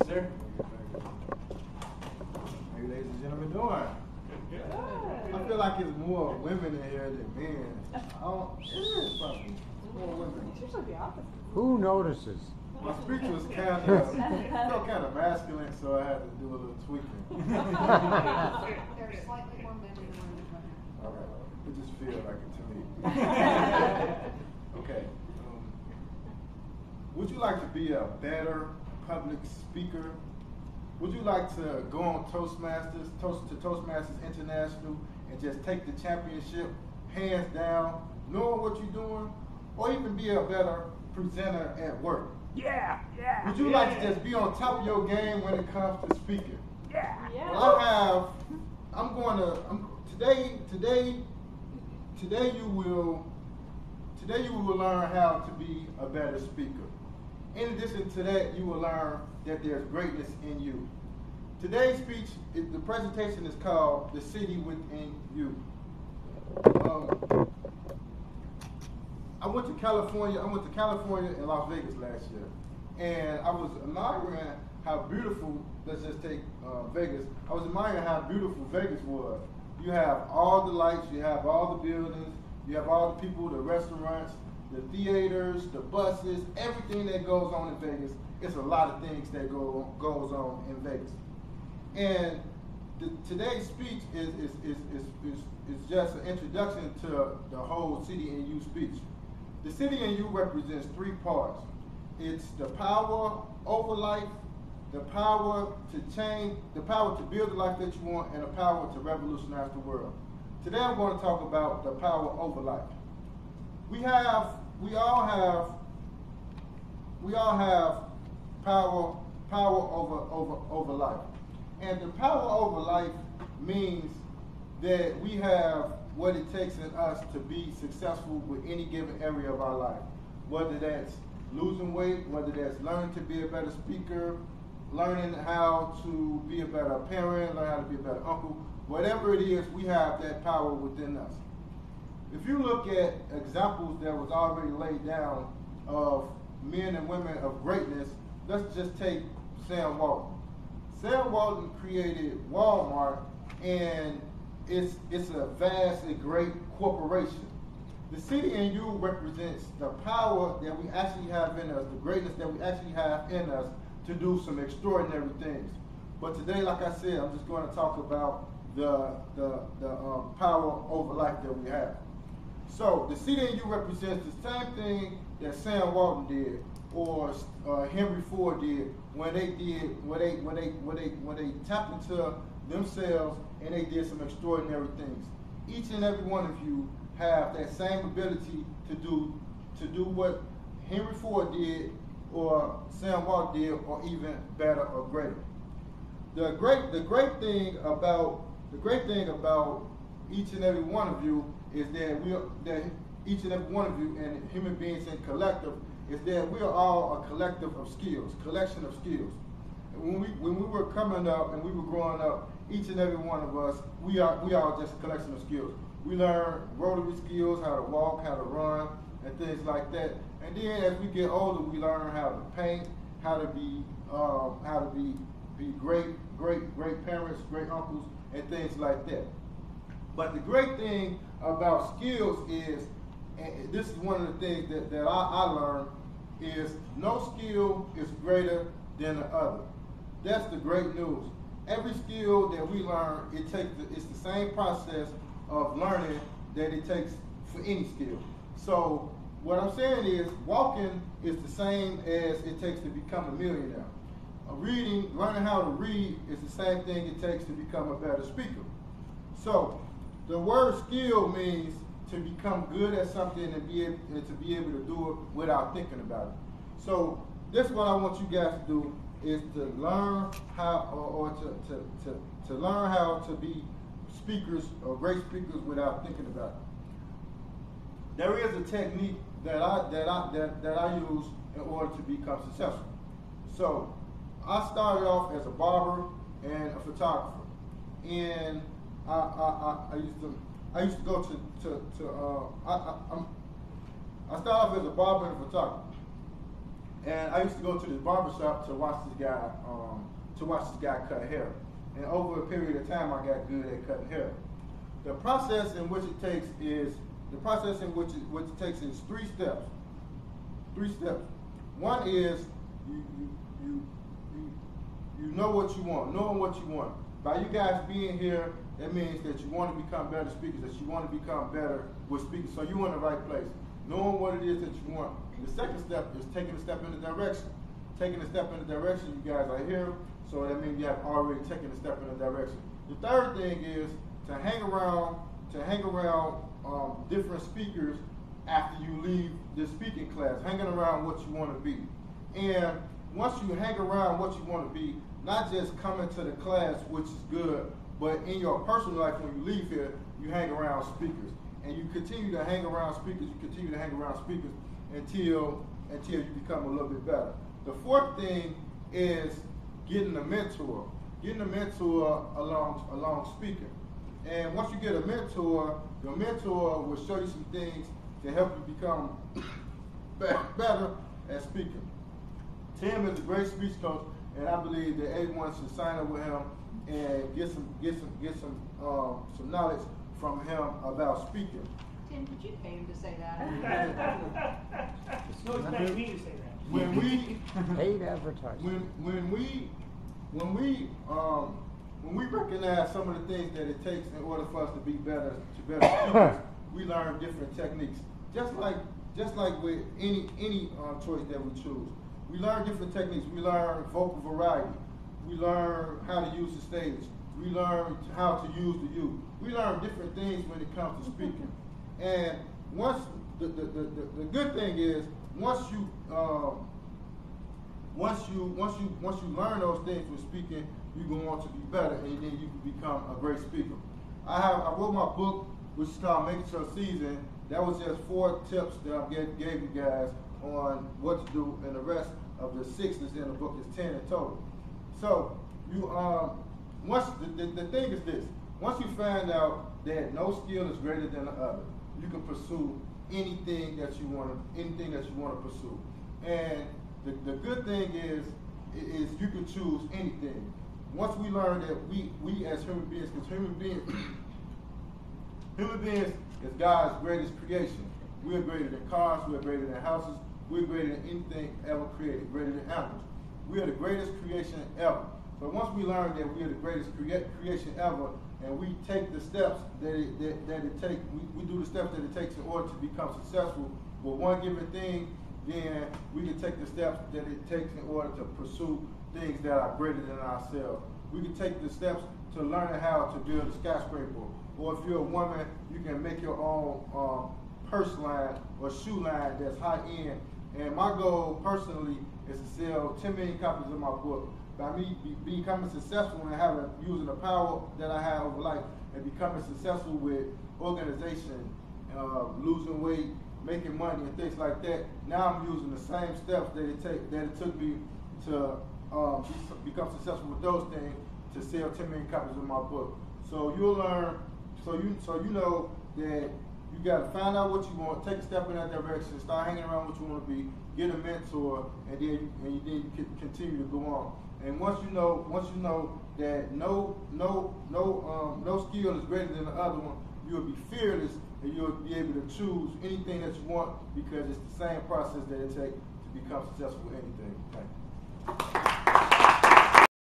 sir. How you ladies and gentlemen doing? Good. I feel like it's more women in here than men. It is probably more women. It's usually the opposite. Who notices? My speech was felt kind of masculine, so I had to do a little tweaking. There's slightly more men than women. Okay. It just feels like it to me. Okay. Would you like to be a better public speaker? Would you like to go on Toastmasters International and just take the championship hands down, knowing what you're doing, or even be a better presenter at work? Yeah. Would you like to just be on top of your game when it comes to speaking? Yeah. Well, today you will learn how to be a better speaker. In addition to that, you will learn that there's greatness in you. Today's speech, the presentation is called The City Within You. I went to California and Las Vegas last year. And I was admiring how beautiful, let's just take Vegas. I was admiring how beautiful Vegas was. You have all the lights, you have all the buildings, you have all the people, the restaurants, the theaters, the buses, everything that goes on in Vegas. It's a lot of things that goes on in Vegas. And today's speech is just an introduction to the whole City in You speech. The City in You represents three parts. It's the power over life, the power to change, the power to build the life that you want, and the power to revolutionize the world. Today I'm going to talk about the power over life. We all have power over life. And the power over life means that we have what it takes in us to be successful with any given area of our life. Whether that's losing weight, whether that's learning to be a better speaker, learning how to be a better parent, learning how to be a better uncle, whatever it is, we have that power within us. If you look at examples that was already laid down of men and women of greatness, let's just take Sam Walton. Sam Walton created Walmart, and it's a vast and great corporation. The City in You represents the power that we actually have in us, the greatness that we actually have in us to do some extraordinary things. But today, like I said, I'm just going to talk about the power over life that we have. So the City in You represents the same thing that Sam Walton did, or Henry Ford did when they tapped into themselves and they did some extraordinary things. Each and every one of you have that same ability to do what Henry Ford did, or Sam Walton did, or even better or greater. The great thing about each and every one of you is that each and every one of you, and human beings in collective, is that we are all a collective of skills, collection of skills. And when we were coming up and we were growing up, each and every one of us, we are just a collection of skills. We learn rotary skills, how to walk, how to run, and things like that. And then as we get older, we learn how to paint, how to be great parents, great uncles, and things like that. But the great thing about skills is, and this is one of the things that I learned, is no skill is greater than the other. That's the great news. Every skill that we learn, it's the same process of learning that it takes for any skill. So what I'm saying is, walking is the same as it takes to become a millionaire. Learning how to read is the same thing it takes to become a better speaker. So the word skill means to become good at something and to be able to do it without thinking about it. So this is what I want you guys to do, is to learn how, or to learn how to be speakers or great speakers without thinking about it. There is a technique that I use in order to become successful. So I started off as a barber and a photographer, and I used to go I started off as a barber and a photographer, And I used to go to this barber shop to watch this guy cut hair. And over a period of time, I got good at cutting hair. The process in which it takes is three steps. Three steps. One is you know what you want, knowing what you want. By you guys being here, that means that you want to become better speakers, that you want to become better with speakers. So you're in the right place, knowing what it is that you want. The second step is taking a step in the direction. Taking a step in the direction, you guys are here, so that means you have already taken a step in the direction. The third thing is to hang around different speakers after you leave the speaking class, hanging around what you want to be. And once you hang around what you want to be, not just coming to the class, which is good, but in your personal life, when you leave here, you hang around speakers. And you continue to hang around speakers, until you become a little bit better. The fourth thing is getting a mentor. Getting a mentor along speaking. And once you get a mentor, your mentor will show you some things to help you become better at speaking. Tim is a great speech coach, and I believe that everyone should sign up with him and get some knowledge from him about speaking. Tim, could you pay him to say that? No, it's paying me to say that. When we paid advertising. When we recognize some of the things that it takes in order for us to be better speakers, we learn different techniques. Just like with any choice that we choose, we learn different techniques. We learn vocal variety. We learn how to use the stage. We learn how to use the you. We learn different things when it comes to speaking. And once the good thing is once you learn those things with speaking, you go on to be better, and then you can become a great speaker. I wrote my book, which is called Making Sure Season. That was just 4 tips that I gave you guys on what to do, and the rest of the 6 that's in the book is 10 in total. So you once the thing is this: once you find out that no skill is greater than the other, you can pursue anything that you want to pursue. And the good thing is you can choose anything. Once we learn that we as human beings, because human beings is God's greatest creation. We are greater than cars, we are greater than houses, we are greater than anything ever created, greater than animals. We are the greatest creation ever. So once we learn that we are the greatest creation ever, and we take the steps that it takes, we do the steps that it takes in order to become successful with one given thing, then we can take the steps that it takes in order to pursue things that are greater than ourselves. We can take the steps to learn how to build a skyscraper. Or if you're a woman, you can make your own purse line or shoe line that's high end. And my goal personally is to sell 10 million copies of my book. By me becoming successful and using the power that I have over life and becoming successful with organization, losing weight, making money and things like that. Now I'm using the same steps that it took me to become successful with those things to sell 10 million copies of my book. So you'll learn, so you know that you got to find out what you want, take a step in that direction, start hanging around what you want to be, get a mentor, and then you can continue to go on. And once you know that no skill is greater than the other one, you'll be fearless and you'll be able to choose anything that you want because it's the same process that it takes to become successful with anything. Thank you.